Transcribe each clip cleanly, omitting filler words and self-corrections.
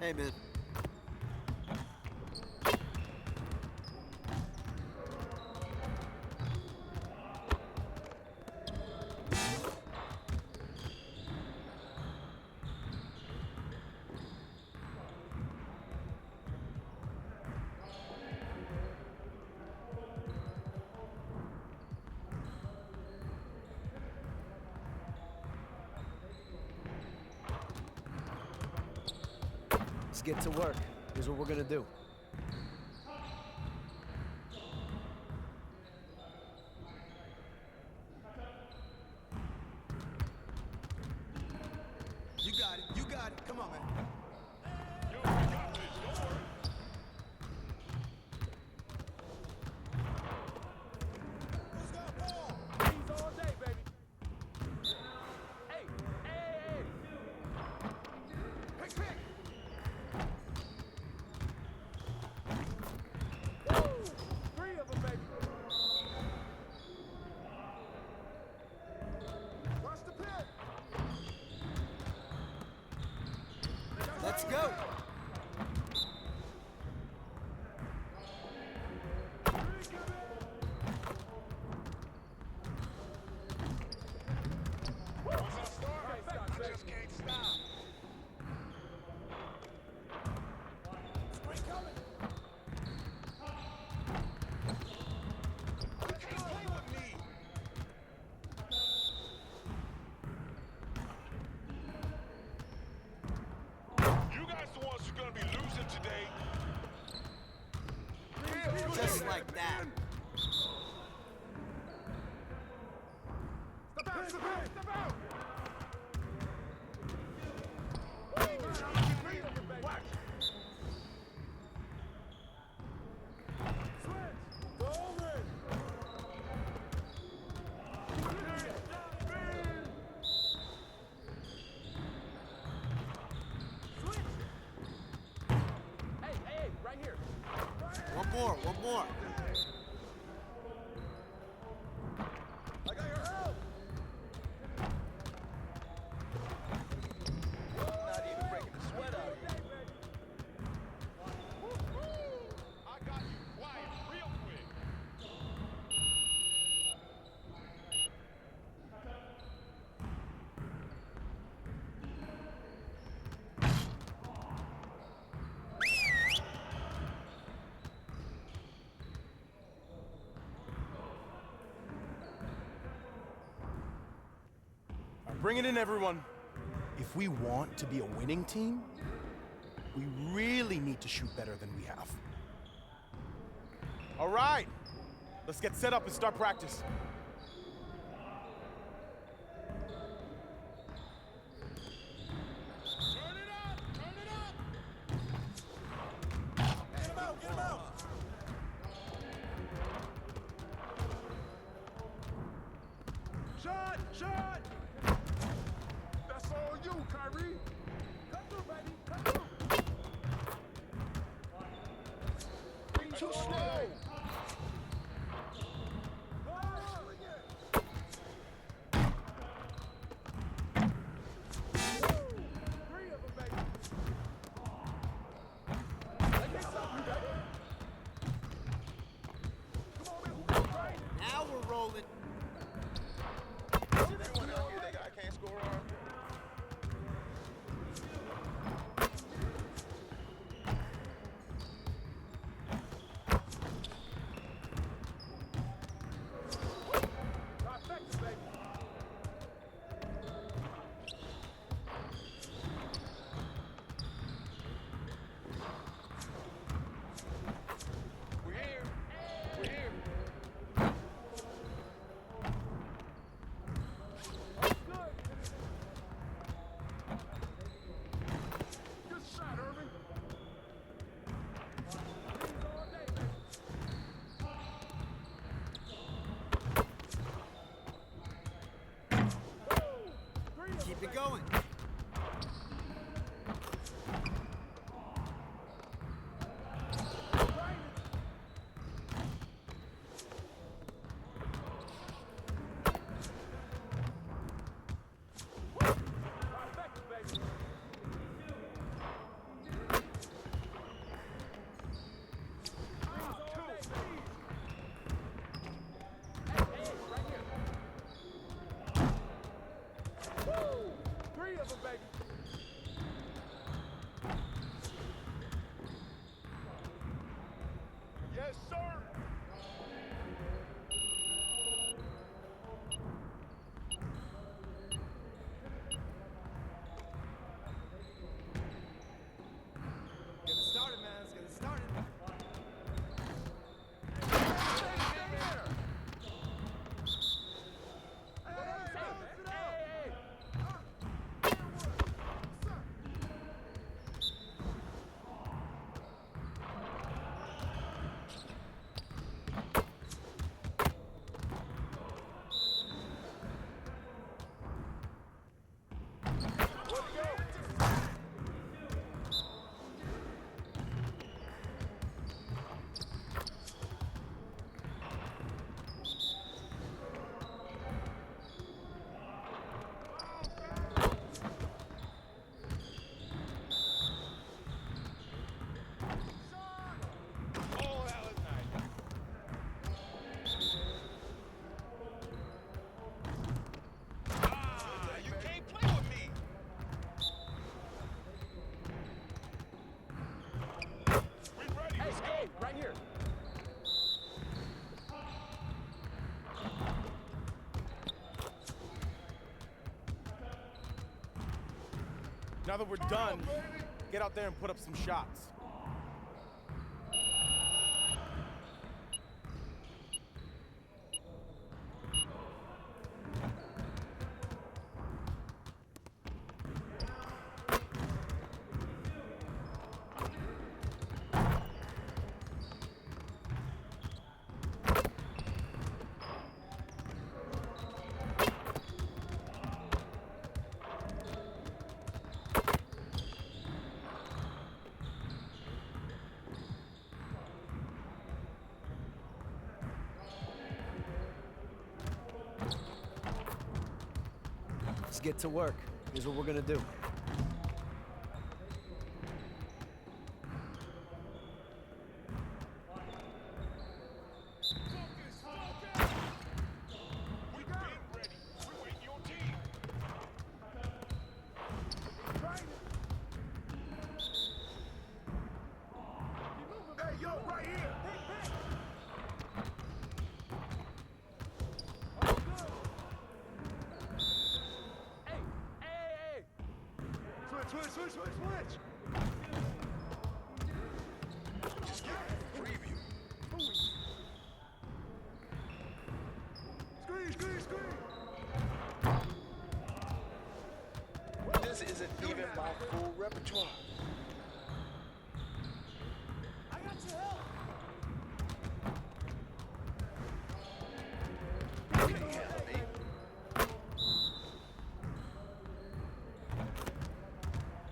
Hey, man. Let's get to work. Here's what we're gonna do. You got it. You got it. Come on, man. Yo, we got this. Don't worry. Who's got ball? He's all day, baby. Hey, hey, hey. Pick, pick. Woo! 3 of them, baby. Watch the pit. Let's go. Once I start, I just can't stop. Spring coming. You can't play with me. You guys the ones who are gonna be losing today. Just like that. Step out, step out, step out. Watch. Switch. Golden. Switch. Hey, hey, right here. One more. One more. I got your help. Not even breaking the sweat out of you. I got you quiet real quick. Bring it in, everyone. If we want to be a winning team, we really need to shoot better than we have. All right, let's get set up and start practice. Turn it up! Turn it up! Get him out. Get him out. Shot! Shot! That's all you, Kyrie! Come through, baby! Come through! Too slow! Now that we're done, get out there and put up some shots. Let's get to work. Here's what we're gonna do. We got him. Ready. We're waiting your team. Right. Hey, yo, right here. Switch. Just get a preview. Screen. This isn't even my full repertoire. I got your help. You can't handle me.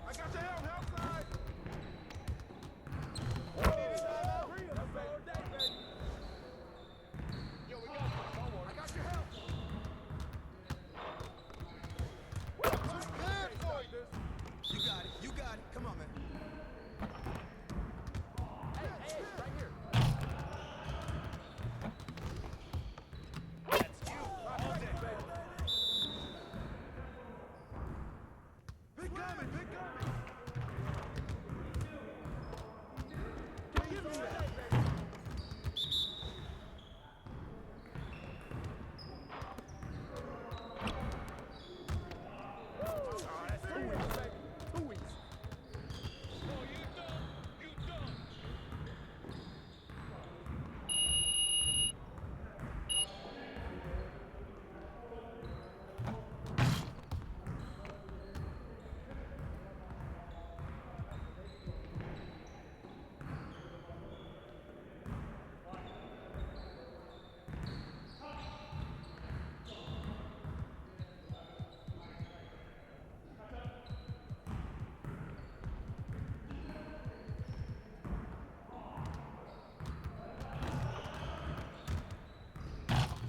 I got your help, side. Yo, we got you. I got your help. Too good for you. You got it. Come on, man. Hey, right here. That's you. Big coming. Give me that.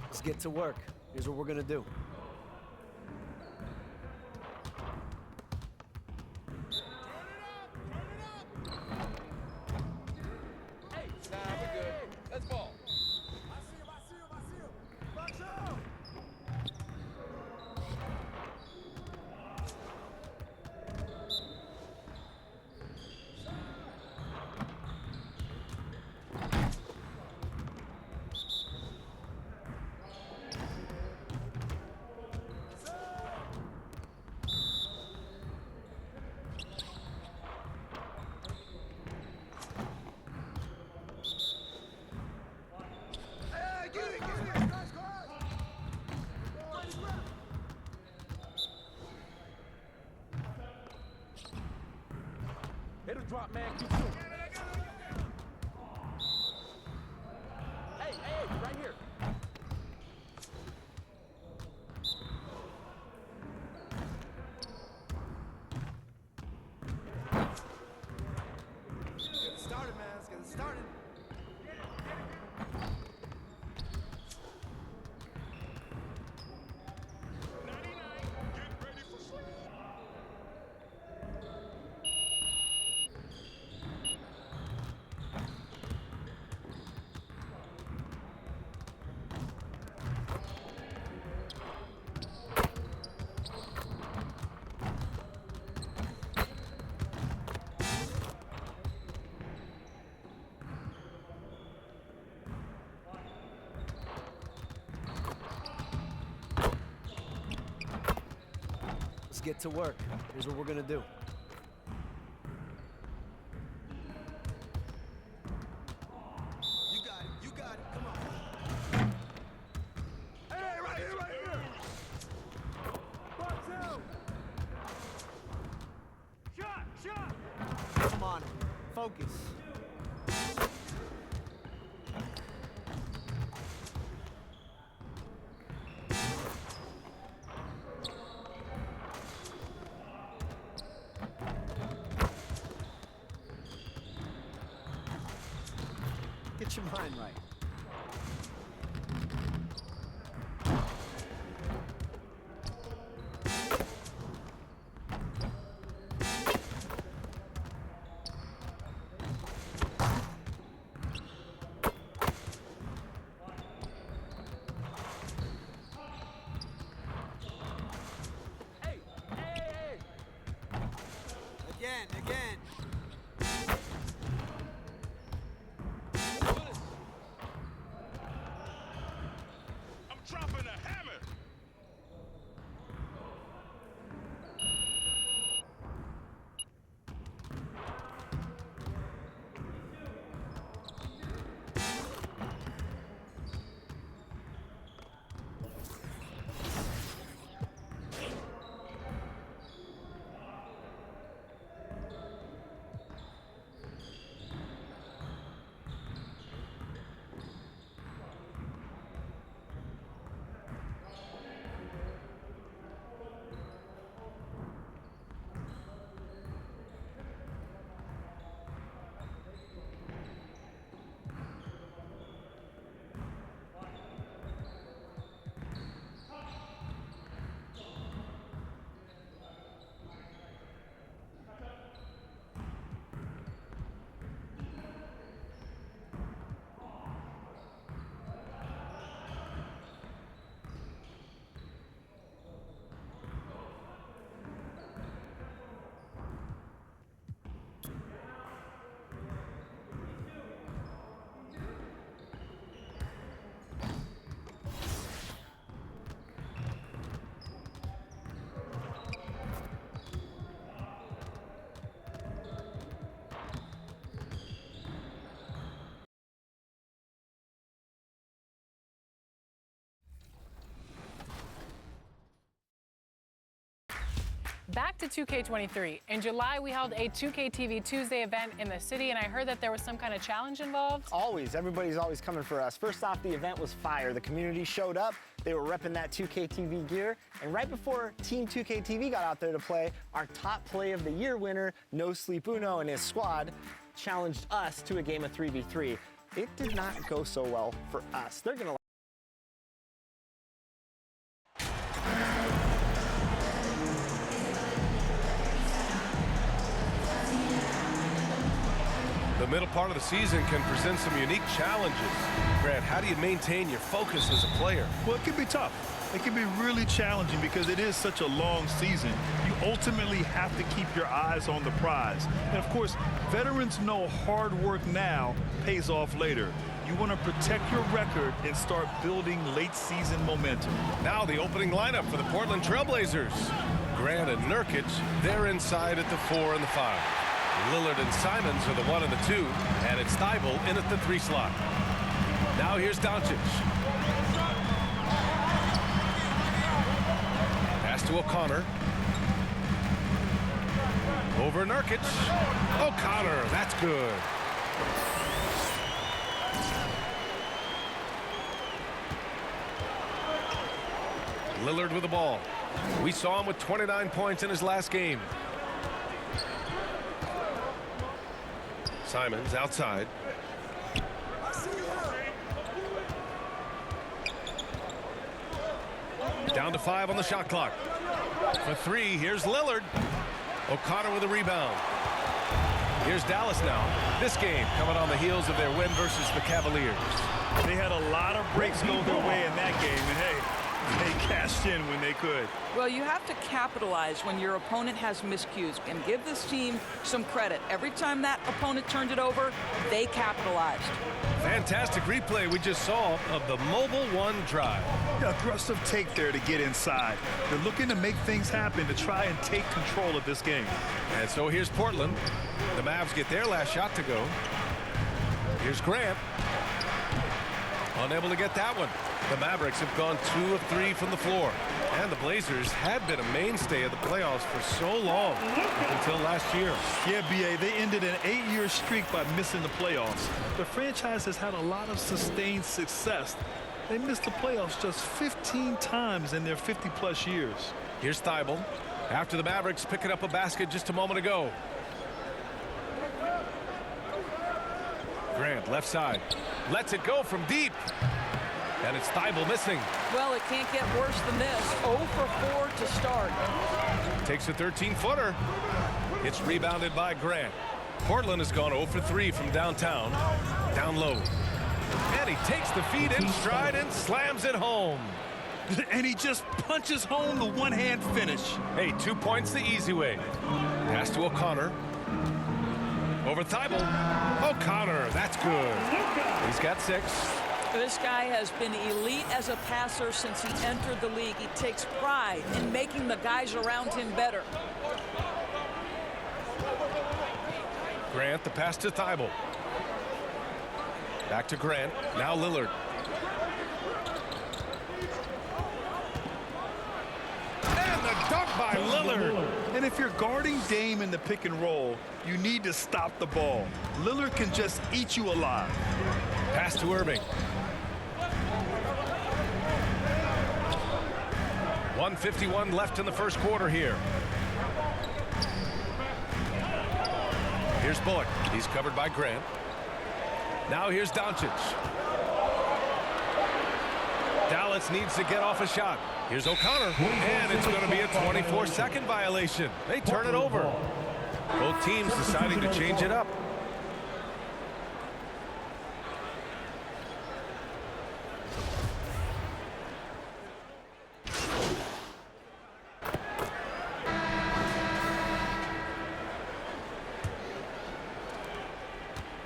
Let's get to work. Here's what we're gonna do. Nah, we're good. Let's ball. I see him. Box out. Hey, get it. Nice cross. It'll drop, man. Keep shooting. Hey, right here. Get it started, man. Let's get it started. Get ready for sleep. Let's get to work. Here's what we're gonna do. focus. Get your mind right. Again. I'm dropping a hammer. Back to 2K23. In July, we held a 2K TV Tuesday event in the city, and I heard that there was some kind of challenge involved. Always. Everybody's always coming for us. First off, the event was fire. The community showed up. They were repping that 2K TV gear. And right before Team 2K TV got out there to play, our top play of the year winner, No Sleep Uno and his squad, challenged us to a game of 3v3. It did not go so well for us. They're going to The middle part of the season can present some unique challenges. Grant, how do you maintain your focus as a player? Well, it can be tough. It can be really challenging because it is such a long season. You ultimately have to keep your eyes on the prize. And of course, veterans know hard work now pays off later. You want to protect your record and start building late season momentum. Now the opening lineup for the Portland Trailblazers. Grant and Nurkic, they're inside at the 4 and the 5. Lillard and Simons are the 1 and the 2, and it's Thibault in at the 3 slot. Now here's Doncic. Pass to O'Connor. Over Nurkic. O'Connor, that's good. Lillard with the ball. We saw him with 29 points in his last game. Simons outside. Down to 5 on the shot clock. For 3, here's Lillard. O'Connor with a rebound. Here's Dallas now. This game coming on the heels of their win versus the Cavaliers. They had a lot of breaks go their way in that game, and hey, they cashed in when they could. Well, you have to capitalize when your opponent has miscues and give this team some credit. Every time that opponent turned it over, they capitalized. Fantastic replay we just saw of the Mobile 1 drive. Yeah, aggressive take there to get inside. They're looking to make things happen to try and take control of this game. And so here's Portland. The Mavs get their last shot to go. Here's Grant. Unable to get that one. The Mavericks have gone 2 of 3 from the floor. And the Blazers had been a mainstay of the playoffs for so long, up until last year. Yeah, B.A., they ended an 8-year streak by missing the playoffs. The franchise has had a lot of sustained success. They missed the playoffs just 15 times in their 50-plus years. Here's Thibault after the Mavericks picking up a basket just a moment ago. Grant, left side, lets it go from deep. And it's Thibault missing. Well, it can't get worse than this. 0 for 4 to start. Takes a 13-footer. It's rebounded by Grant. Portland has gone 0 for 3 from downtown. Down low. And he takes the feed in stride and slams it home. And he just punches home the one-hand finish. Hey, 2 points the easy way. Pass to O'Connor. Over Thibault. O'Connor, that's good. He's got 6. This guy has been elite as a passer since he entered the league. He takes pride in making the guys around him better. Grant, the pass to Thibault. Back to Grant. Now Lillard. And the dunk by Lillard. And if you're guarding Dame in the pick and roll, you need to stop the ball. Lillard can just eat you alive. Pass to Irving. 1:51 left in the first quarter here. Here's Bullock. He's covered by Grant. Now here's Doncic. Dallas needs to get off a shot. Here's O'Connor. And it's going to be a 24-second violation. They turn it over. Both teams deciding to change it up.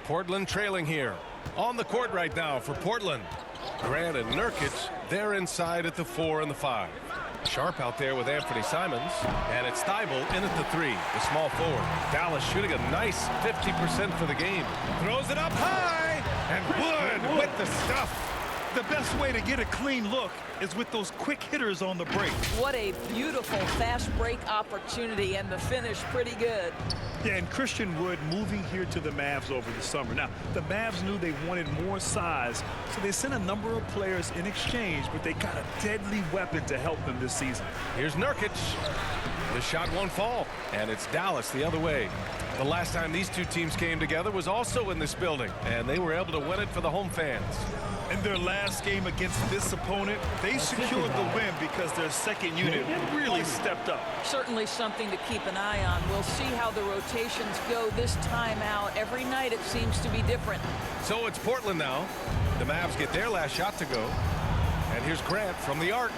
Portland trailing here. On the court right now for Portland. Grant and Nurkic, they're inside at the 4 and the 5. Sharp out there with Anthony Simons. And it's Thibault in at the 3, the small forward. Dallas shooting a nice 50% for the game. Throws it up high. And Wood with the stuff. The best way to get a clean look is with those quick hitters on the break. What a beautiful fast break opportunity, and the finish pretty good. Yeah, and Christian Wood moving here to the Mavs over the summer. Now, the Mavs knew they wanted more size, so they sent a number of players in exchange, but they got a deadly weapon to help them this season. Here's Nurkic. The shot won't fall, and it's Dallas the other way. The last time these two teams came together was also in this building, and they were able to win it for the home fans. In their last game against this opponent, they secured the win because their second unit really stepped up. Certainly something to keep an eye on. We'll see how the rotations go this time out. Every night it seems to be different. So it's Portland now. The Mavs get their last shot to go. And here's Grant from the arc.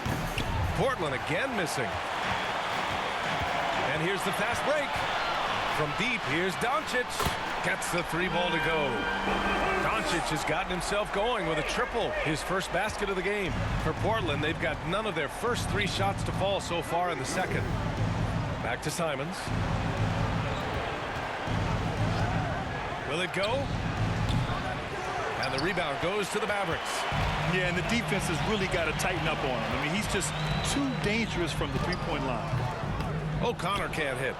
Portland again missing. And here's the fast break. From deep, here's Doncic. Gets the 3 ball to go. Doncic has gotten himself going with a triple, his first basket of the game. For Portland, they've got none of their first 3 shots to fall so far in the second. Back to Simons. Will it go? And the rebound goes to the Mavericks. Yeah, and the defense has really got to tighten up on him. I mean, he's just too dangerous from the three-point line. O'Connor can't hit.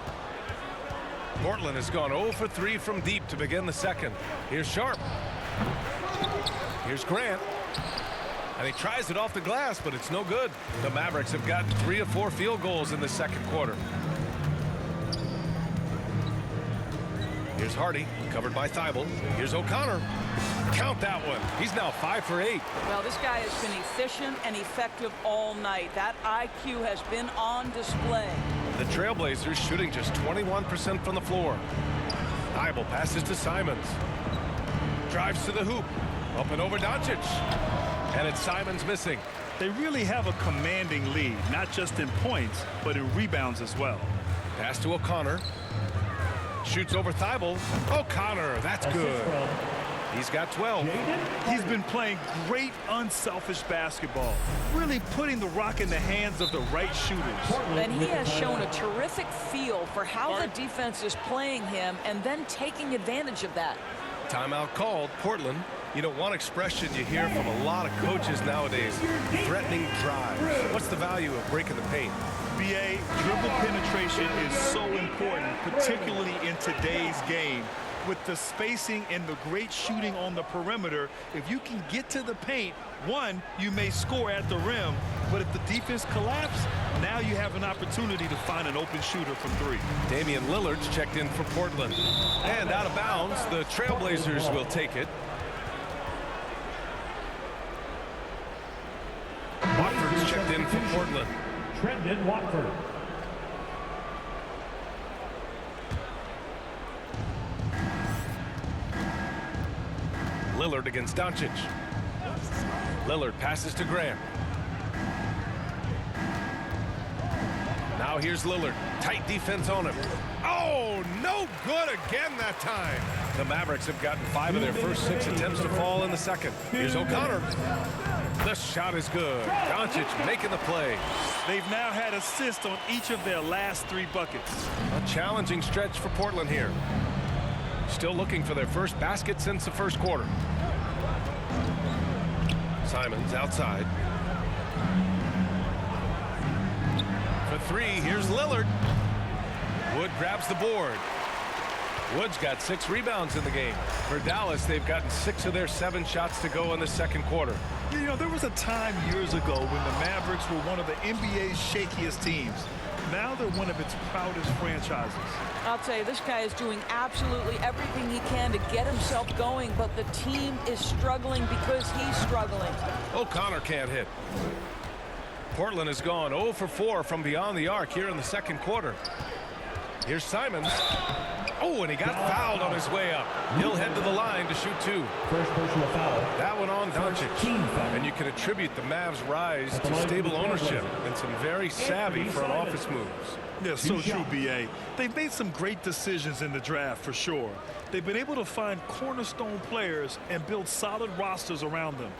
Portland has gone 0 for 3 from deep to begin the second. Here's Sharp. Here's Grant. And he tries it off the glass, but it's no good. The Mavericks have gotten 3 of 4 field goals in the second quarter. Here's Hardy, covered by Thibault. Here's O'Connor. Count that one. He's now 5 for 8. Well, this guy has been efficient and effective all night. That IQ has been on display. The Trailblazers shooting just 21% from the floor. Thibault passes to Simons. Drives to the hoop. Up and over Doncic. And it's Simons missing. They really have a commanding lead, not just in points, but in rebounds as well. Pass to O'Connor. Shoots over Thibault. O'Connor, that's good. He's got 12. He's been playing great unselfish basketball, really putting the rock in the hands of the right shooters. And he has shown a terrific feel for how the defense is playing him and then taking advantage of that. Timeout called. Portland You know, one expression you hear from a lot of coaches nowadays, threatening drives. What's the value of breaking the paint? BA, dribble penetration is so important, particularly in today's game. With the spacing and the great shooting on the perimeter, if you can get to the paint, one, you may score at the rim, but if the defense collapses, now you have an opportunity to find an open shooter from three. Damian Lillard's checked in for Portland. And out of bounds, the Trailblazers will take it. Watford's checked in for Portland. Trendon Watford. Lillard against Doncic. Lillard passes to Graham. Now here's Lillard. Tight defense on him. Oh, no good again that time. The Mavericks have gotten 5 of their first 6 attempts to fall in the second. Here's O'Connor. The shot is good. Doncic making the play. They've now had assists on each of their last 3 buckets. A challenging stretch for Portland here. Still looking for their first basket since the first quarter. Simons outside. For 3, here's Lillard. Wood grabs the board. Wood's got 6 rebounds in the game. For Dallas, they've gotten 6 of their 7 shots to go in the second quarter. You know, there was a time years ago when the Mavericks were one of the NBA's shakiest teams. Now they're one of its proudest franchises. I'll tell you, this guy is doing absolutely everything he can to get himself going, but the team is struggling because he's struggling. O'Connor can't hit. Portland has gone 0 for 4 from beyond the arc here in the second quarter. Here's Simons. Oh, and he got fouled on his way up. He'll head to the line to shoot 2. First personal foul. That one on Doncic. Team foul. And you can attribute the Mavs' rise to stable ownership and some very savvy front office moves. Yeah, so true, BA. They've made some great decisions in the draft, for sure. They've been able to find cornerstone players and build solid rosters around them.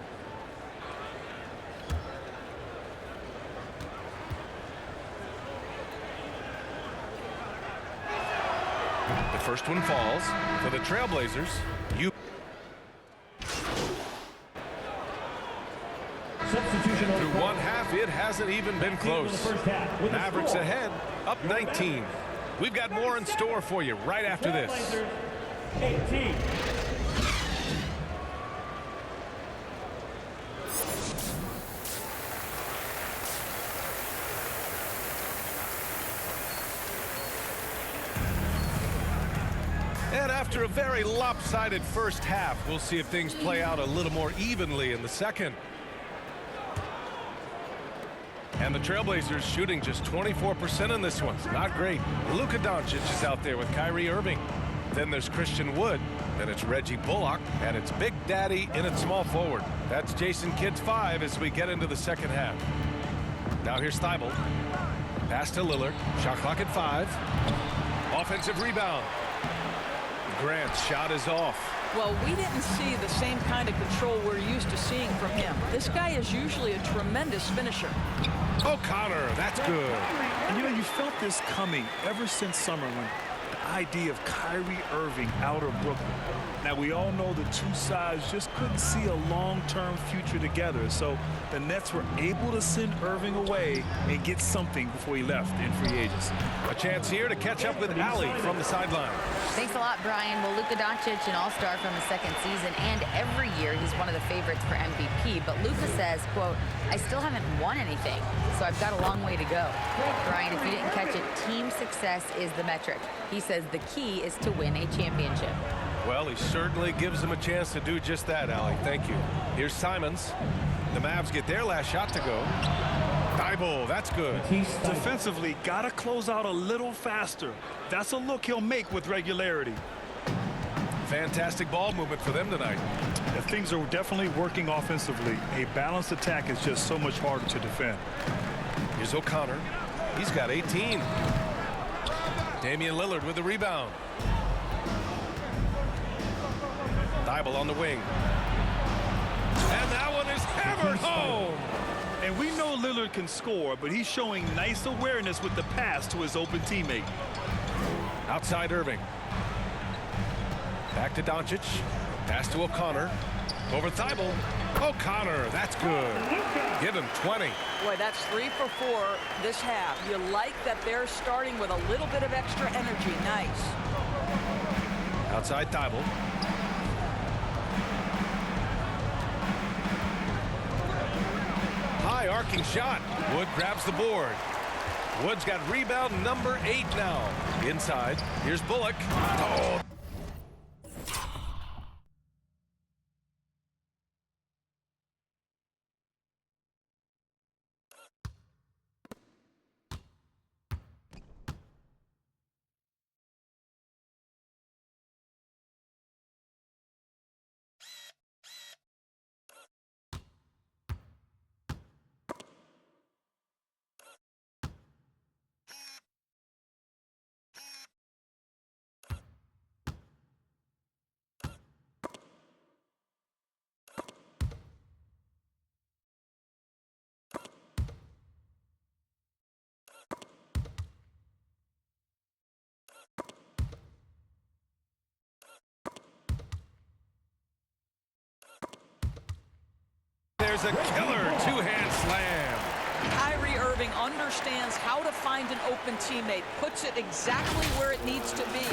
The first one falls for the Trailblazers. Substitution on Through one half, it hasn't even been close. Mavericks ahead, up 19. We've got more in store for you right after this. 18. And after a very lopsided first half, we'll see if things play out a little more evenly in the second. And the Trailblazers shooting just 24% in this one. Not great. Luka Doncic is out there with Kyrie Irving. Then there's Christian Wood. Then it's Reggie Bullock. And it's Big Daddy in at small forward. That's Jason Kidd's 5 as we get into the second half. Now here's Thibault. Pass to Lillard. Shot clock at 5. Offensive rebound. Grant's shot is off. Well, we didn't see the same kind of control we're used to seeing from him. This guy is usually a tremendous finisher. O'Connor, that's good. And you know, you felt this coming ever since summer when the idea of Kyrie Irving out of Brooklyn. Now, we all know the two sides just couldn't see a long-term future together. So the Nets were able to send Irving away and get something before he left in free agency. A chance here to catch up with Allie from the sideline. Thanks a lot, Brian. Well, Luka Doncic, an all-star from his second season, and every year he's one of the favorites for MVP. But Luka says, quote, I still haven't won anything, so I've got a long way to go. Brian, if you didn't catch it, team success is the metric. He says the key is to win a championship. Well, he certainly gives them a chance to do just that, Allie. Thank you. Here's Simons. The Mavs get their last shot to go. Thibault, that's good. Defensively, got to close out a little faster. That's a look he'll make with regularity. Fantastic ball movement for them tonight. Yeah, things are definitely working offensively. A balanced attack is just so much harder to defend. Here's O'Connor. He's got 18. Damian Lillard with the rebound. Thibault on the wing. And that one is hammered home. And we know Lillard can score, but he's showing nice awareness with the pass to his open teammate. Outside Irving. Back to Doncic. Pass to O'Connor. Over Thibault. O'Connor, that's good. Give him 20. Boy, that's 3 for 4 this half. You like that they're starting with a little bit of extra energy. Nice. Outside Thibault. High arcing shot. Wood grabs the board. Wood's got rebound number 8 now. Inside, here's Bullock. Oh. There's a killer two-hand slam. Kyrie Irving understands how to find an open teammate, puts it exactly where it needs to be.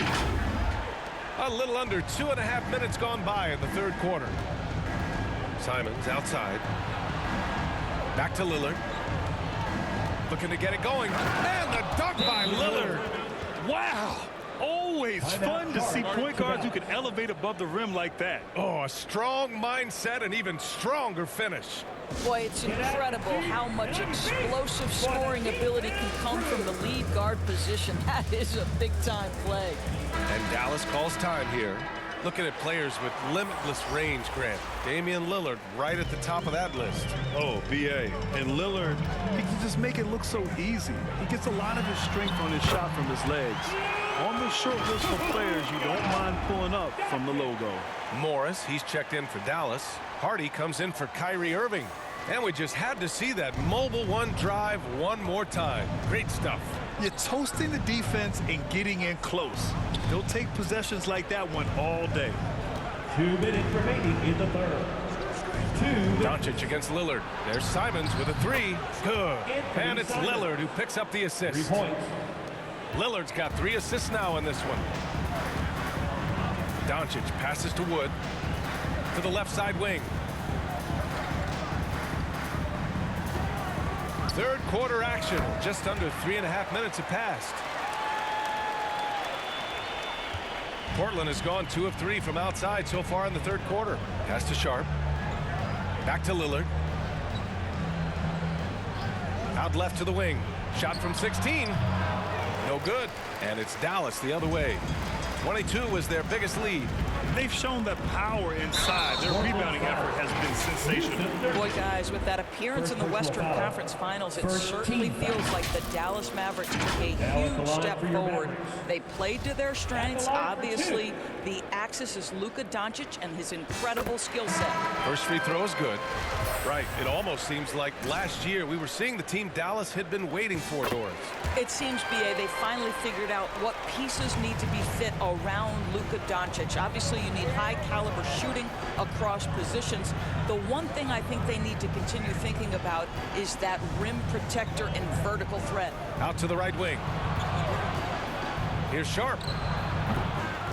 A little under 2.5 minutes gone by in the third quarter. Simons outside. Back to Lillard. Looking to get it going. And the dunk by Lillard. Wow. Always fun to see point guards who can elevate above the rim like that. Oh, a strong mindset and even stronger finish. Boy, it's incredible how much explosive scoring ability can come from the lead guard position. That is a big-time play. And Dallas calls time here. Looking at players with limitless range, Grant. Damian Lillard right at the top of that list. Oh, BA. And Lillard, he can just make it look so easy. He gets a lot of his strength on his shot from his legs. On the short list for players you don't mind pulling up from the logo. Morris, he's checked in for Dallas. Hardy comes in for Kyrie Irving. And we just had to see that mobile one drive one more time. Great stuff. You're toasting the defense and getting in close. They'll take possessions like that one all day. 2 minutes remaining in the third. Doncic against Lillard. There's Simons with a 3. Good. And it's Lillard who picks up the assist. 3 points. Lillard's got 3 assists now in this one. Doncic passes to Wood. To the left side wing. Third quarter action. Just under 3.5 minutes have passed. Portland has gone 2 of 3 from outside so far in the third quarter. Pass to Sharp. Back to Lillard. Out left to the wing. Shot from 16. No good. And it's Dallas the other way. 22 was their biggest lead. They've shown that power inside. Their rebounding effort has been sensational. Boy, guys, with that appearance in the Western Conference Finals, it certainly feels like the Dallas Mavericks took a huge step forward. They played to their strengths. Obviously, the axis is Luka Doncic and his incredible skill set. First free throw is good. Right. It almost seems like last year we were seeing the team Dallas had been waiting for, Doris. It seems, BA, they finally figured out what pieces need to be fit around Luka Doncic. Obviously, you need high-caliber shooting across positions. The one thing I think they need to continue thinking about is that rim protector and vertical threat. Out to the right wing. Here's Sharp.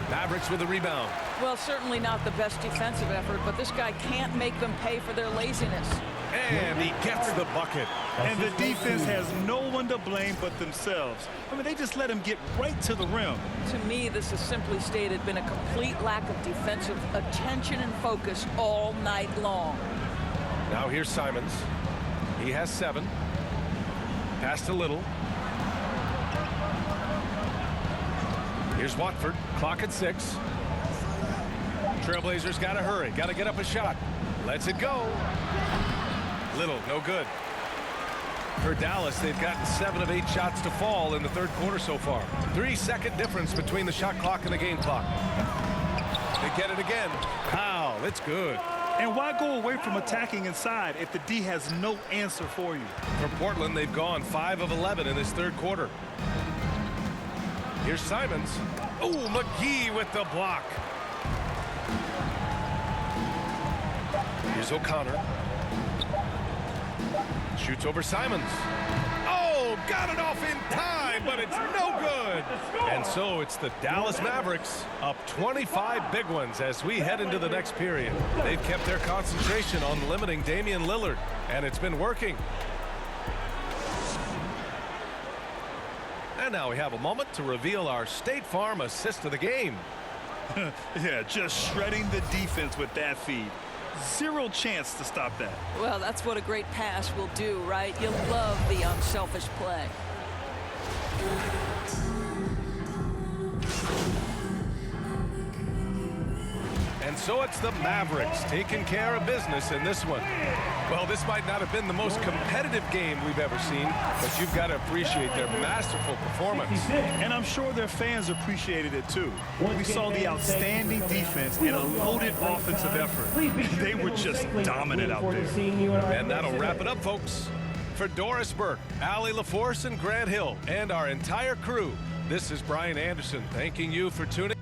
Mavericks with a rebound. Well, certainly not the best defensive effort, but this guy can't make them pay for their laziness. And he gets the bucket. And the defense has no one to blame but themselves. I mean, they just let him get right to the rim. To me, this has simply stated been a complete lack of defensive attention and focus all night long. Now here's Simons. He has 7. Pass to Little. Here's Watford. Clock at 6. Trailblazers got to hurry. Got to get up a shot. Lets it go. Little, no good. For Dallas, they've gotten 7 of 8 shots to fall in the third quarter so far. 3-second difference between the shot clock and the game clock. They get it again. Wow, it's good. And why go away from attacking inside if the D has no answer for you? For Portland, they've gone 5 of 11 in this third quarter. Here's Simons. Oh, McGee with the block. Here's O'Connor. Shoots over Simons. Oh, got it off in time, but it's no good. And so it's the Dallas Mavericks up 25 big ones as we head into the next period. They've kept their concentration on limiting Damian Lillard, and it's been working. And now we have a moment to reveal our State Farm assist of the game. Yeah, just shredding the defense with that feed. Zero chance to stop that. Well, that's what a great pass will do, right? You love the unselfish play. And so it's the Mavericks taking care of business in this one. Well, this might not have been the most competitive game we've ever seen, but you've got to appreciate their masterful performance. And I'm sure their fans appreciated it too. We saw the outstanding defense and a loaded offensive effort. They were just dominant out there. And that'll wrap it up, folks. For Doris Burke, Allie LaForce, and Grant Hill, and our entire crew, this is Brian Anderson thanking you for tuning in.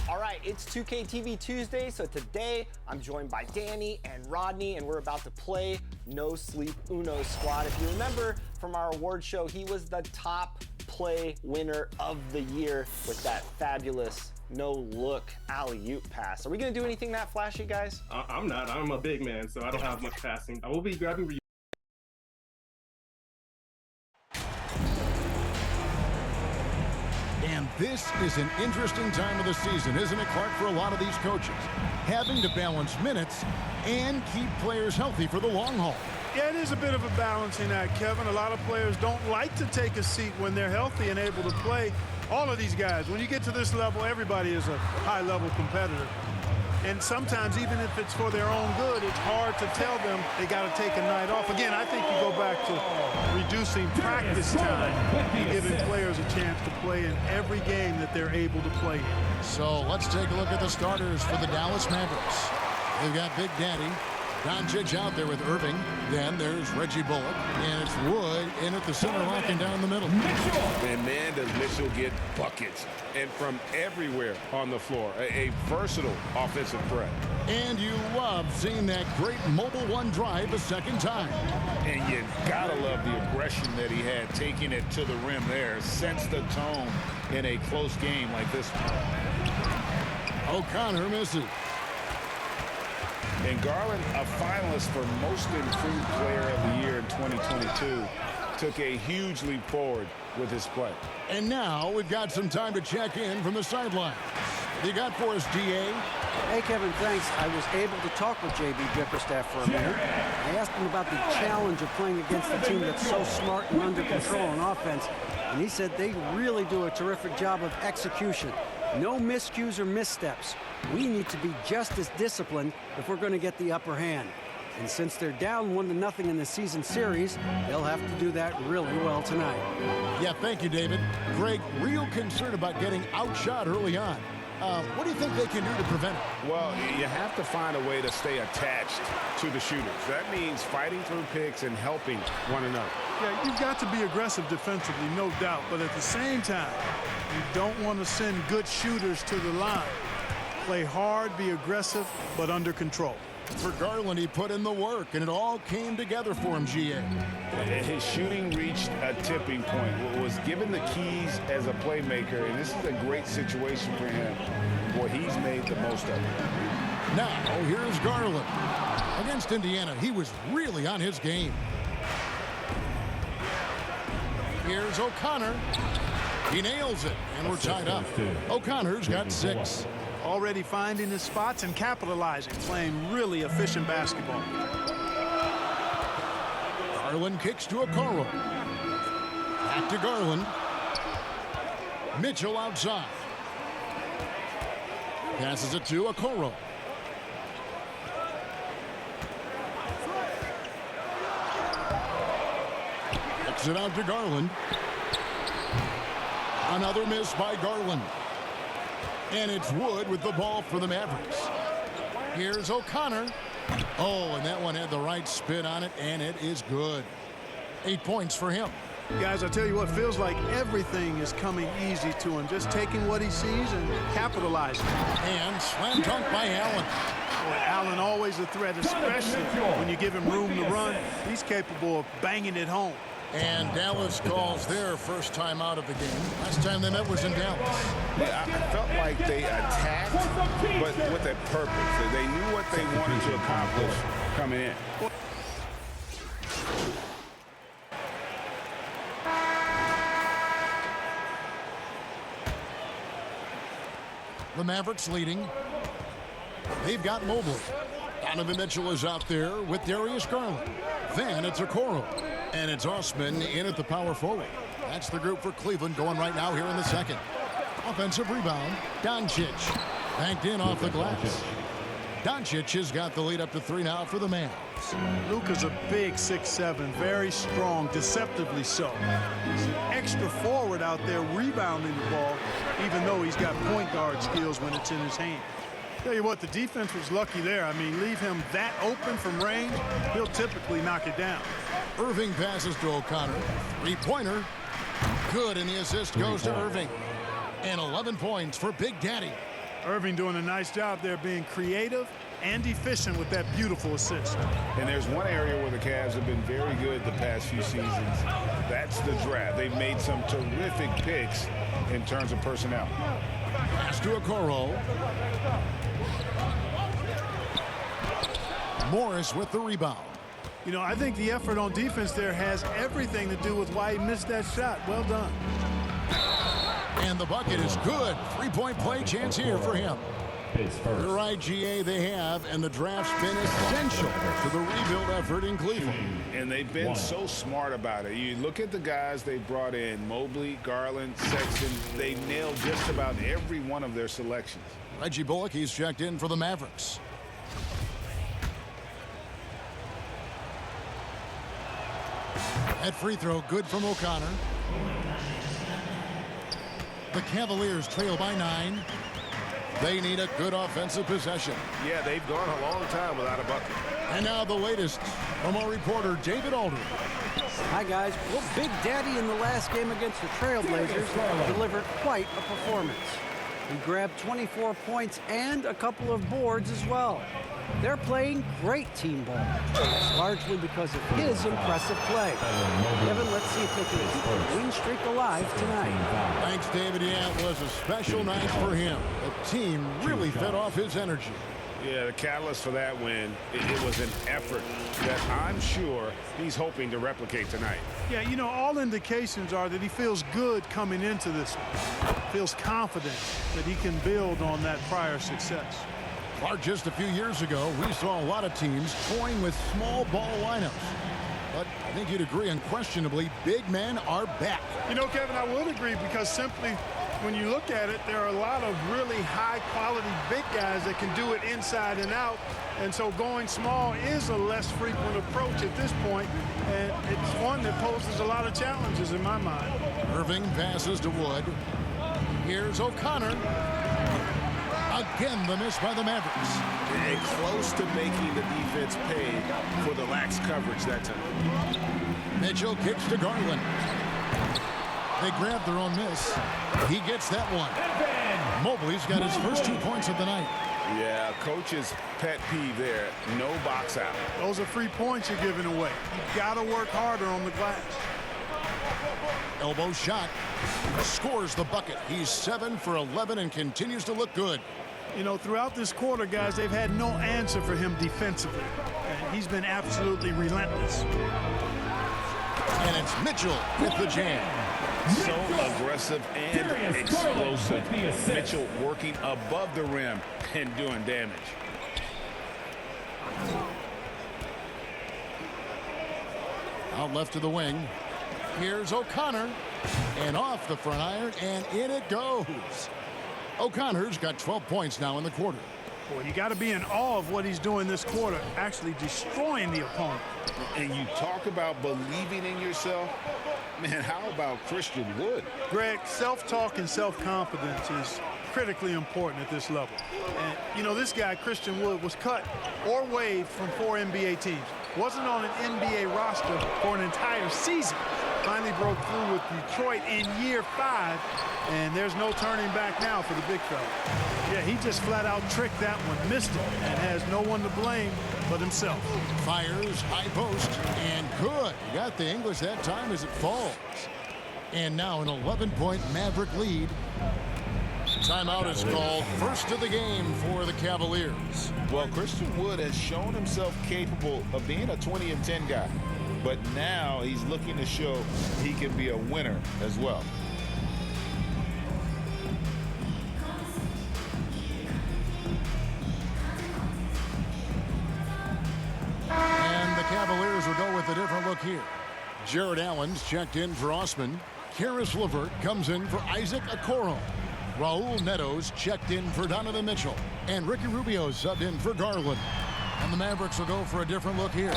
All right, it's 2K TV Tuesday, so today I'm joined by Danny and Rodney, and we're about to play No Sleep Uno Squad. If you remember from our award show, he was the top play winner of the year with that fabulous no-look alley-oop pass. Are we going to do anything that flashy, guys? I'm not. I'm a big man, so I don't have much passing. I will be grabbing. And this is an interesting time of the season, isn't it, Clark, for a lot of these coaches? Having to balance minutes and keep players healthy for the long haul. Yeah, it is a bit of a balancing act, Kevin. A lot of players don't like to take a seat when they're healthy and able to play. All of these guys, when you get to this level, everybody is a high-level competitor. And sometimes, even if it's for their own good, it's hard to tell them they got to take a night off. Again, I think you go back to reducing practice time and giving players a chance to play in every game that they're able to play in. So let's take a look at the starters for the Dallas Mavericks. They've got Big Daddy Doncic out there with Irving. Then there's Reggie Bullock. And it's Wood in at the center, locking down the middle. And man, does Mitchell get buckets. And from everywhere on the floor. A versatile offensive threat. And you love seeing that great mobile one drive a second time. And you gotta love the aggression that he had, taking it to the rim there. Sets the tone in a close game like this one. O'Connor misses. And Garland, a finalist for Most Improved Player of the Year in 2022, took a huge leap forward with his play. And now we've got some time to check in from the sidelines. You got for us, DA? Hey, Kevin, thanks. I was able to talk with J.B. Bickerstaff for a minute. I asked him about the challenge of playing against a team that's so smart and under control on offense, and he said they really do a terrific job of execution. No miscues or missteps. We need to be just as disciplined if we're going to get the upper hand. And since they're down 1-0 in the season series, they'll have to do that really well tonight. Yeah, thank you, David. Greg, real concerned about getting outshot early on. What do you think they can do to prevent it? Well, you have to find a way to stay attached to the shooters. That means fighting through picks and helping one another. Yeah, you've got to be aggressive defensively, no doubt. But at the same time, you don't want to send good shooters to the line. Play hard, be aggressive, but under control. For Garland, he put in the work, and it all came together for him, GA. His shooting reached a tipping point, was given the keys as a playmaker, and this is a great situation for him. Boy, he's made the most of it. Now, here's Garland. Against Indiana, he was really on his game. Here's O'Connor. He nails it, and we're tied up. O'Connor's got 6. Already finding his spots and capitalizing, playing really efficient basketball. Garland kicks to Okoro. Back to Garland. Mitchell outside. Passes it to Okoro. Kicks it out to Garland. Another miss by Garland. And it's Wood with the ball for the Mavericks. Here's O'Connor. Oh, and that one had the right spin on it, and it is good. 8 points for him. Guys, I tell you what, feels like everything is coming easy to him. Just taking what he sees and capitalizing. And slam dunk by Allen. Boy, Allen always a threat, especially when you give him room to run. He's capable of banging it home. And Dallas calls their first time out of the game. Last time they met was in Dallas. Yeah, I felt like they attacked, but with a purpose. They knew what they wanted to accomplish coming in. The Mavericks leading. They've got Mobley. Donovan Mitchell is out there with Darius Garland. Then it's Okoro. And it's Osman in at the power forward. That's the group for Cleveland going right now here in the second. Offensive rebound. Doncic. Banked in off the glass. Doncic has got the lead up to 3 now for the Mavs. Luka's a big 6'7", very strong, deceptively so. He's an extra forward out there rebounding the ball, even though he's got point guard skills when it's in his hand. Tell you what, the defense was lucky there. I mean, leave him that open from range, he'll typically knock it down. Irving passes to O'Connor. Three-pointer. Good, and the assist goes to Irving. And 11 points for Big Daddy. Irving doing a nice job there being creative and efficient with that beautiful assist. And there's one area where the Cavs have been very good the past few seasons. That's the draft. They've made some terrific picks in terms of personnel. Pass to Okoro. Morris with the rebound. You know, I think the effort on defense there has everything to do with why he missed that shot. Well done. And the bucket is good. 3-point play chance here for him. You're right, GA, they have, and the draft's been essential to the rebuild effort in Cleveland. And they've been so smart about it. You look at the guys they brought in, Mobley, Garland, Sexton. They nailed just about every one of their selections. Reggie Bullock, he's checked in for the Mavericks. That free throw good from O'Connor. The Cavaliers trail by 9. They need a good offensive possession. Yeah, they've gone a long time without a bucket. And now the latest from our reporter, David Aldridge. Hi, guys. Well, Big Daddy in the last game against the Trailblazers delivered quite a performance. He grabbed 24 points and a couple of boards as well. They're playing great team ball, largely because of his impressive play. Kevin, let's see if they can keep the win streak alive tonight. Thanks, David. Yeah, it was a special night for him. The team really fed off his energy. Yeah, the catalyst for that win, it was an effort that I'm sure he's hoping to replicate tonight. Yeah, you know, all indications are that he feels good coming into this one. Feels confident that he can build on that prior success. Or just a few years ago, we saw a lot of teams toying with small ball lineups. But I think you'd agree unquestionably, big men are back. You know, Kevin, I would agree because simply when you look at it, there are a lot of really high-quality big guys that can do it inside and out. And so going small is a less frequent approach at this point, and it's one that poses a lot of challenges in my mind. Irving passes to Wood. Here's O'Connor. Again, the miss by the Mavericks. And close to making the defense pay for the lax coverage that time. Mitchell kicks to Garland. They grab their own miss. He gets that one. Mobley's got his first 2 points of the night. Yeah, coach's pet peeve there. No box out. Those are free points you're giving away. You got to work harder on the glass. Elbow shot. Scores the bucket. He's 7 for 11 and continues to look good. You know, throughout this quarter, guys, they've had no answer for him defensively. And he's been absolutely relentless. And it's Mitchell with the jam. So aggressive and explosive. Mitchell working above the rim and doing damage. Out left to the wing. Here's O'Connor. And off the front iron, and in it goes. O'Connor's got 12 points now in the quarter. Boy, you got to be in awe of what he's doing this quarter, actually destroying the opponent. And you talk about believing in yourself. Man, how about Christian Wood? Greg, self-talk and self-confidence is critically important at this level. And, you know, this guy, Christian Wood, was cut or waived from 4 NBA teams. Wasn't on an NBA roster for an entire season. Finally broke through with Detroit in year 5, and there's no turning back now for the big fella. Yeah, he just flat out tricked that one, missed it, and has no one to blame but himself. Fires, high post, and good. He got the English that time as it falls. And now an 11-point Maverick lead. Timeout is called, first of the game for the Cavaliers. Well, Christian Wood has shown himself capable of being a 20 and 10 guy, but now he's looking to show he can be a winner as well. And the Cavaliers will go with a different look here. Jared Allen's checked in for Osman. Karis LeVert comes in for Isaac Okoro. Raul Neto's checked in for Donovan Mitchell. And Ricky Rubio subbed in for Garland. And the Mavericks will go for a different look here.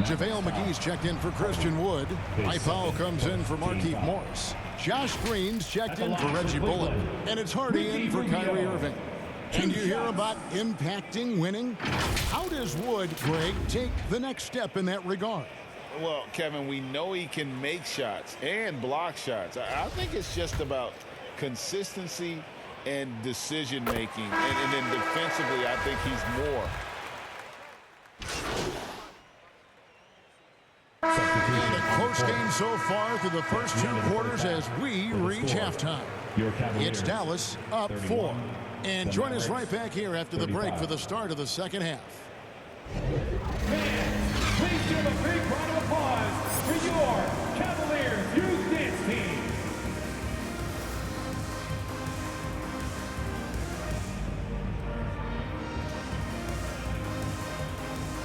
JaVale McGee's checked in for Christian Wood. Mike Powell comes in for Markieff Morris. Josh Green's checked in for Reggie Bullock. And it's Hardy in for Kyrie Irving. And you hear about impacting winning? How does Wood, Greg, take the next step in that regard? Well, Kevin, we know he can make shots and block shots. I think it's just about consistency and decision making. And then defensively, I think he's more. And a close game so far through the first 2 quarters as we reach halftime. It's Dallas up 4. And join us right back here after the break for the start of the second half. Please give a big round of applause for your Cavaliers youth dance team.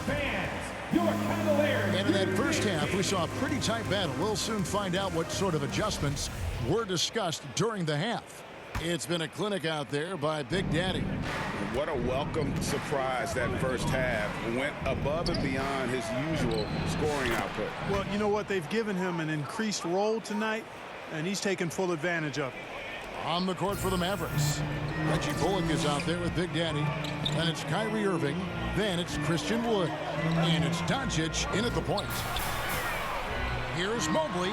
Fans, your Cavaliers. And in that first half, we saw a pretty tight battle. We'll soon find out what sort of adjustments were discussed during the half. It's been a clinic out there by Big Daddy. What a welcome surprise that first half. Went above and beyond his usual scoring output. Well, you know what? They've given him an increased role tonight, and he's taken full advantage of it. On the court for the Mavericks, Reggie Bullock is out there with Big Daddy. Then it's Kyrie Irving. Then it's Christian Wood. And it's Doncic in at the point. Here's Mobley.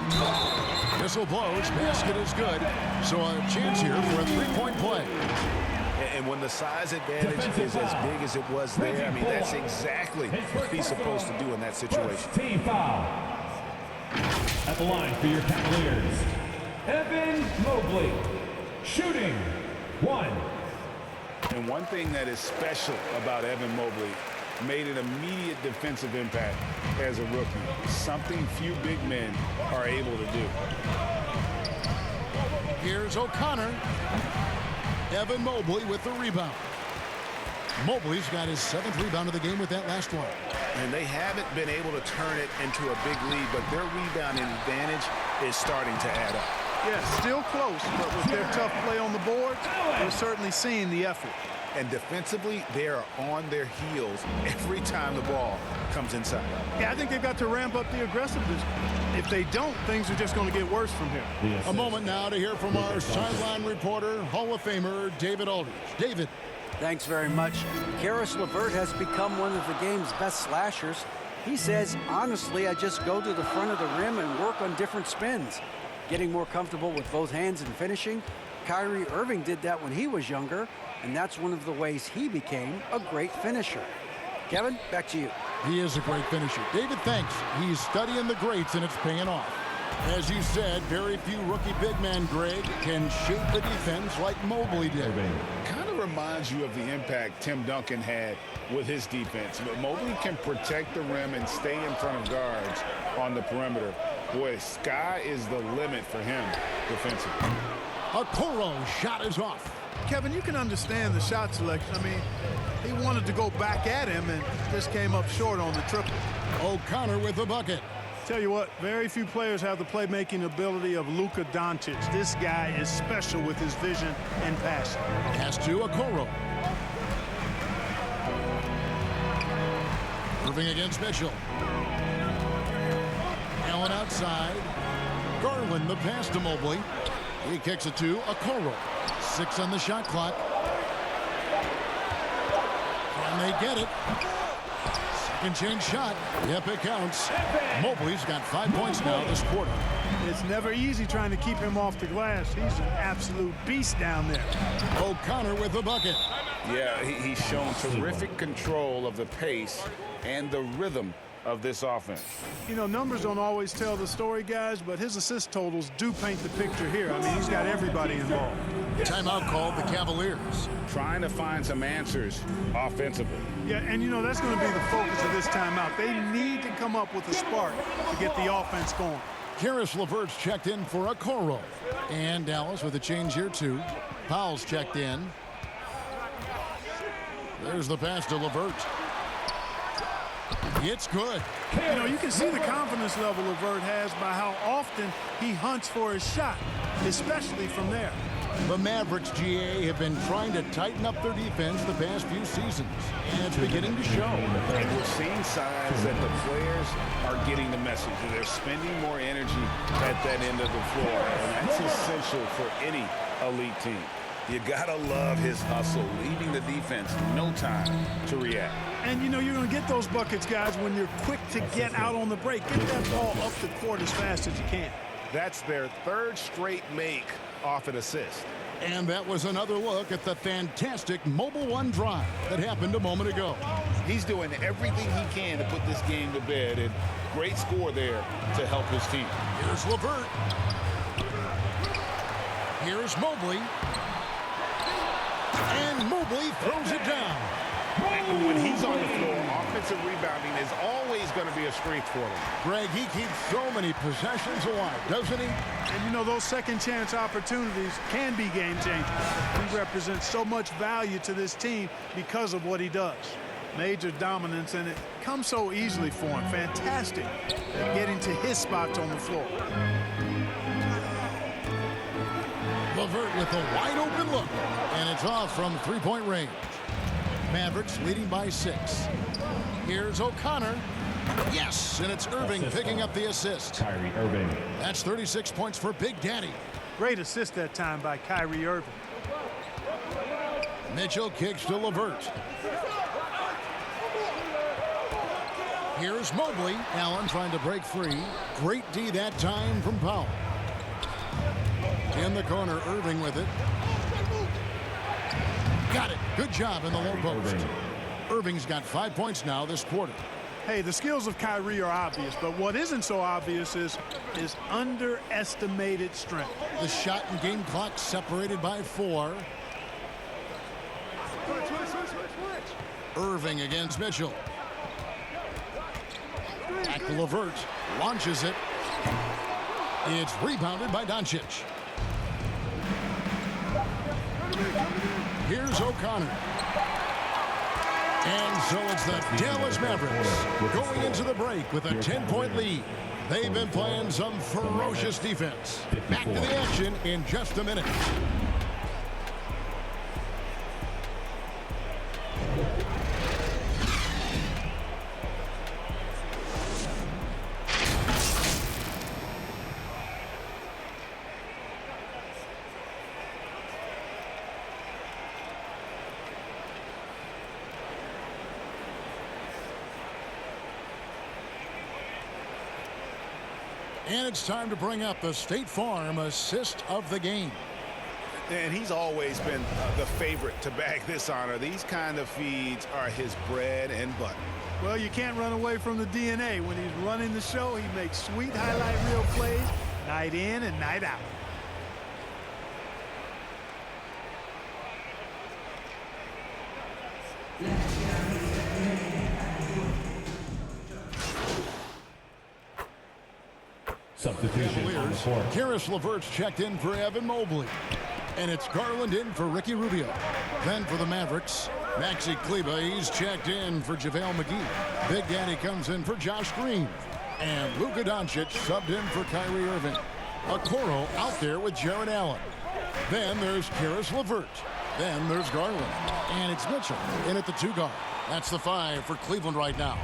Whistle blows. Basket is good. So a chance here for a 3-point play. And when the size advantage is as big as it was there, I mean, that's exactly what he's supposed to do in that situation. Team foul. At the line for your Cavaliers, Evan Mobley. Shooting 1. And one thing that is special about Evan Mobley, made an immediate defensive impact as a rookie. Something few big men are able to do. Here's O'Connor. Evan Mobley with the rebound. Mobley's got his 7th rebound of the game with that last one. And they haven't been able to turn it into a big lead, but their rebounding advantage is starting to add up. Yeah, still close, but with their tough play on the boards, we're certainly seeing the effort. And defensively, they are on their heels every time the ball comes inside. Yeah, I think they've got to ramp up the aggressiveness. If they don't, things are just going to get worse from here. A moment now to hear from our sideline reporter, Hall of Famer David Aldridge. David. Thanks very much. Karis LeVert has become one of the game's best slashers. He says, honestly, I just go to the front of the rim and work on different spins. Getting more comfortable with both hands and finishing. Kyrie Irving did that when he was younger, and that's one of the ways he became a great finisher. Kevin, back to you. He is a great finisher. David, thanks. He's studying the greats, and it's paying off. As you said, very few rookie big men, Greg, can shape the defense like Mobley did. Kind of reminds you of the impact Tim Duncan had with his defense. But Mobley can protect the rim and stay in front of guards on the perimeter. Boy, sky is the limit for him defensively. Okoro shot is off. Kevin, you can understand the shot selection. I mean, he wanted to go back at him and just came up short on the triple. O'Connor with the bucket. Tell you what, very few players have the playmaking ability of Luka Doncic. This guy is special with his vision and passion. Pass to Okoro. Irving against Mitchell. Allen outside. Garland the pass to Mobley. He kicks it to Okoro. 6 on the shot clock. And they get it. Second change shot. Yep, it counts. Mobley's got 5 points now this quarter. It's never easy trying to keep him off the glass. He's an absolute beast down there. O'Connor with the bucket. Yeah, he's shown terrific control of the pace and the rhythm of this offense. You know, numbers don't always tell the story, guys, but his assist totals do paint the picture here. I mean, he's got everybody involved. Timeout called the Cavaliers. Trying to find some answers offensively. Yeah, and you know, that's going to be the focus of this timeout. They need to come up with a spark to get the offense going. Karis LeVert's checked in for Okoro. And Dallas with a change here, too. Powell's checked in. There's the pass to LeVert. It's good. You know, you can see the confidence level LeVert has by how often he hunts for his shot, especially from there. The Mavericks, GA, have been trying to tighten up their defense the past few seasons, and it's beginning to show. And we're seeing signs that the players are getting the message. They're spending more energy at that end of the floor, and that's essential for any elite team. You gotta love his hustle, leaving the defense no time to react. And you know, you're going to get those buckets, guys, when you're quick to get out on the break. Get that ball up the court as fast as you can. That's their third straight make off an assist. And that was another look at the fantastic Mobile One drive that happened a moment ago. He's doing everything he can to put this game to bed, and great score there to help his team. Here's LeVert. Here's Mobley. And Mobley throws it down. When he's on the floor, offensive rebounding is always going to be a strength for him. Greg, he keeps so many possessions alive, doesn't he? And you know, those second chance opportunities can be game changers. He represents so much value to this team because of what he does. Major dominance, and it comes so easily for him. Fantastic at getting to his spots on the floor. LeVert with a wide open look, and it's off from three-point range. Mavericks leading by 6. Here's O'Connor. Yes, and it's Irving picking up the assist. Kyrie Irving. That's 36 points for Big Daddy. Great assist that time by Kyrie Irving. Mitchell kicks to LeVert. Here's Mobley. Allen trying to break free. Great D that time from Powell. In the corner, Irving with it. Got it. Good job in the low post. Irving's got 5 points now this quarter. Hey, the skills of Kyrie are obvious, but what isn't so obvious is his underestimated strength. The shot and game clock separated by 4. Irving against Mitchell. Back to LeVert. Launches it. It's rebounded by Doncic. Here's O'Connor. And so it's the Dallas Mavericks going into the break with a 10-point lead. They've been playing some ferocious defense. Back to the action in just a minute. And it's time to bring up the State Farm assist of the game. And he's always been the favorite to bag this honor. These kind of feeds are his bread and butter. Well, you can't run away from the DNA. When he's running the show, he makes sweet highlight reel plays night in and night out. Substitution on the court. Karis LeVert's checked in for Evan Mobley. And it's Garland in for Ricky Rubio. Then for the Mavericks, Maxi Kleber, he's checked in for JaVale McGee. Big Daddy comes in for Josh Green. And Luka Doncic subbed in for Kyrie Irving. Okoro out there with Jared Allen. Then there's Karis LeVert. Then there's Garland. And it's Mitchell in at the 2 guard. That's the 5 for Cleveland right now.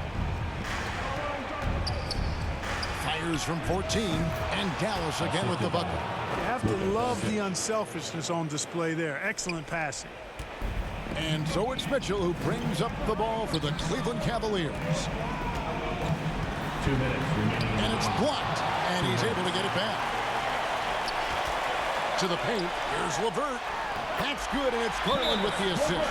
O'Connor's from 14, and Dallas again with the bucket. You have to love the unselfishness on display there. Excellent passing. And so it's Mitchell who brings up the ball for the Cleveland Cavaliers. 2 minutes remaining. And it's blocked, and he's able to get it back. To the paint, here's LeVert. That's good, and it's Garland with the assist.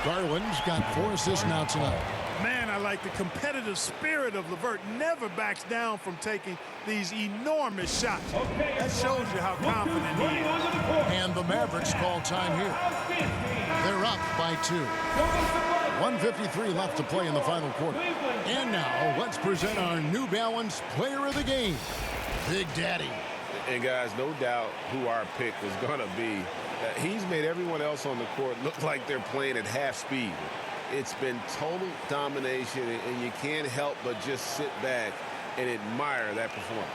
Garland's got 4 assists now tonight. Man, I like the competitive spirit of LeVert. Never backs down from taking these enormous shots. That shows you how confident he is. And the Mavericks call time here. They're up by 2. 1:53 left to play in the final quarter. And now, let's present our New Balance Player of the Game, Big Daddy. And guys, no doubt who our pick was going to be. He's made everyone else on the court look like they're playing at half speed. It's been total domination, and you can't help but just sit back and admire that performance.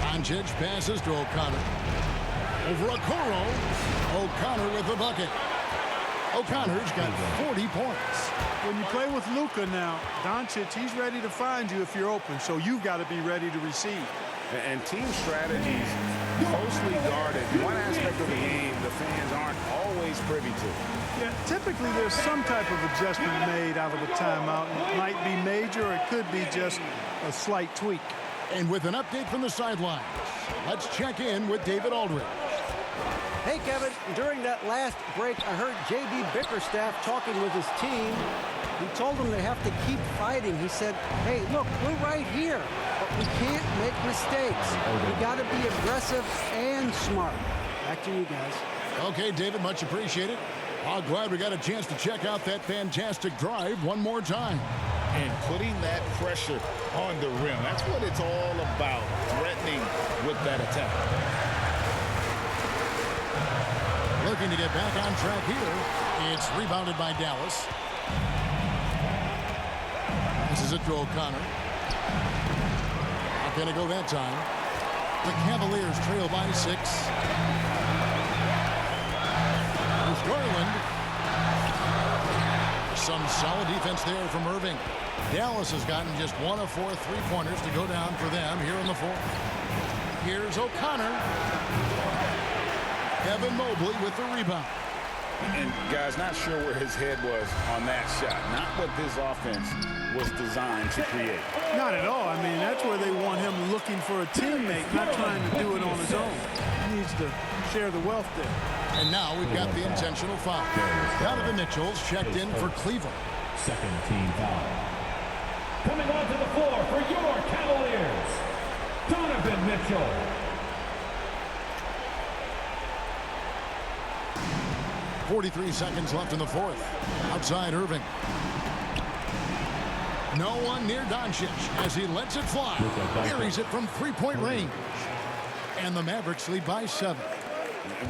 Doncic passes to O'Connor. Over Okoro. O'Connor with the bucket. O'Connor's got 40 points. When you play with Luka now, Doncic, he's ready to find you if you're open, so you've got to be ready to receive. And team strategies closely guarded. One aspect of the game the fans aren't always privy to. Yeah, typically there's some type of adjustment made out of a timeout. It might be major, or it could be just a slight tweak. And with an update from the sidelines, let's check in with David Aldridge. Hey, Kevin, during that last break, I heard J.B. Bickerstaff talking with his team. He told them they have to keep fighting. He said, hey, look, we're right here, but we can't make mistakes. We got to be aggressive and smart. Back to you guys. Okay, David, much appreciated. I'm glad we got a chance to check out that fantastic drive one more time. And putting that pressure on the rim, that's what it's all about, threatening with that attack. Looking to get back on track here. It's rebounded by Dallas. Passes it to O'Connor. Not going to go that time. The Cavaliers trail by 6. There's Garland. Some solid defense there from Irving. Dallas has gotten just 1 of 4 3-pointers to go down for them here in the 4th. Here's O'Connor. Evan Mobley with the rebound. And guys, not sure where his head was on that shot. Not what this offense was designed to create. Not at all. I mean, that's where they want him looking for a teammate, not trying to do it on his own. He needs to share the wealth there. And now we've got the intentional foul. Donovan Mitchell's checked in for Cleveland. Second team foul. Coming onto the floor for your Cavaliers, Donovan Mitchell. 43 seconds left in the 4th. Outside Irving. No one near Doncic as he lets it fly. Buries it from 3-point range. And the Mavericks lead by 7.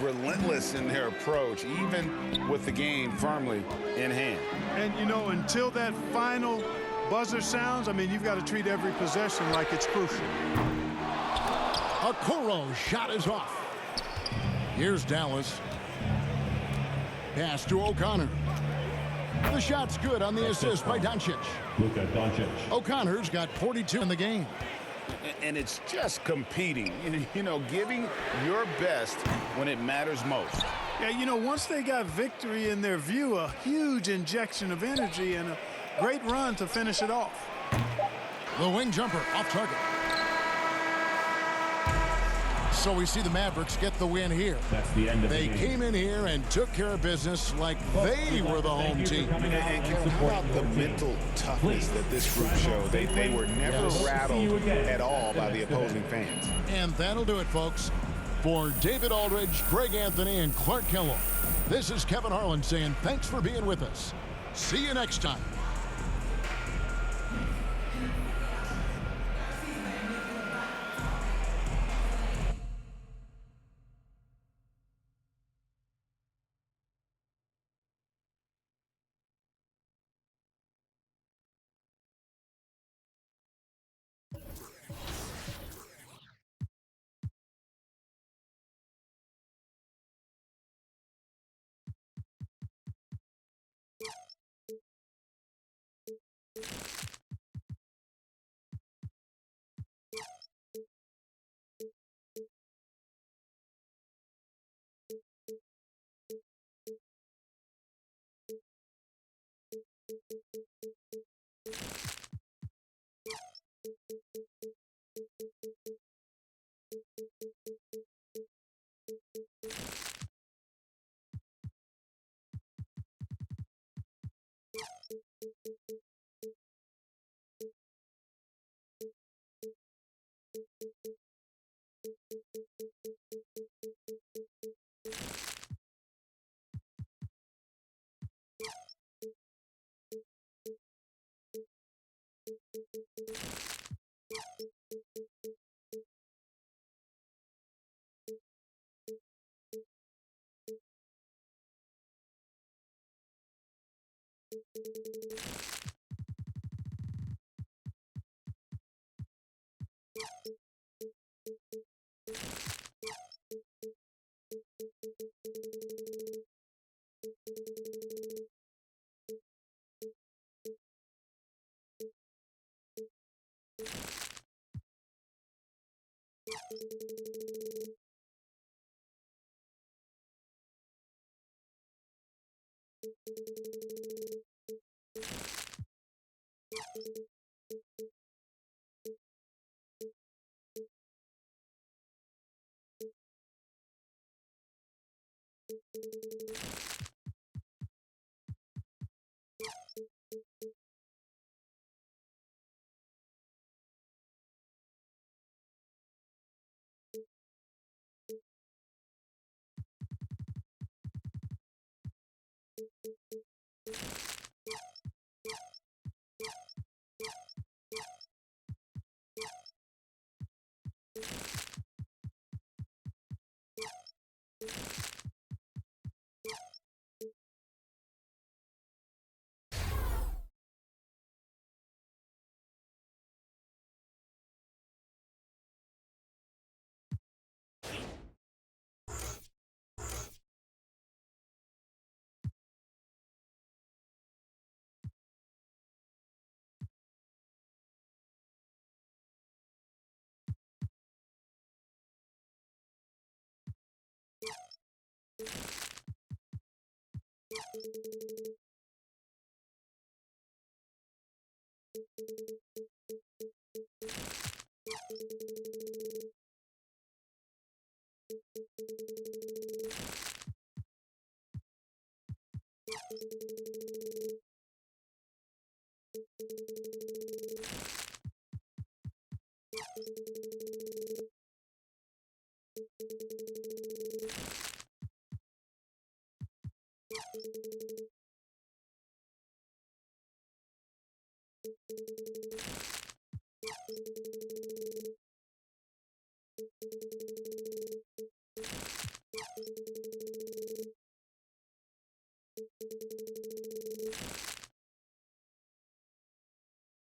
Relentless in their approach, even with the game firmly in hand. And, you know, until that final buzzer sounds, I mean, you've got to treat every possession like it's crucial. Okoro's shot is off. Here's Dallas. Pass to O'Connor. The shot's good on the assist by Doncic. Luka Doncic. O'Connor's got 42 in the game. And it's just competing, you know, giving your best when it matters most. Yeah, you know, once they got victory in their view, a huge injection of energy and a great run to finish it off. The wing jumper off target. So we see the Mavericks get the win here. That's the end of They the game. came in here and took care of business like they were the home team. And Kevin, how about the mental toughness that this group showed? They were never rattled at all by the opposing fans. And that'll do it, folks. For David Aldridge, Greg Anthony, and Clark Kellogg, this is Kevin Harlan saying thanks for being with us. See you next time.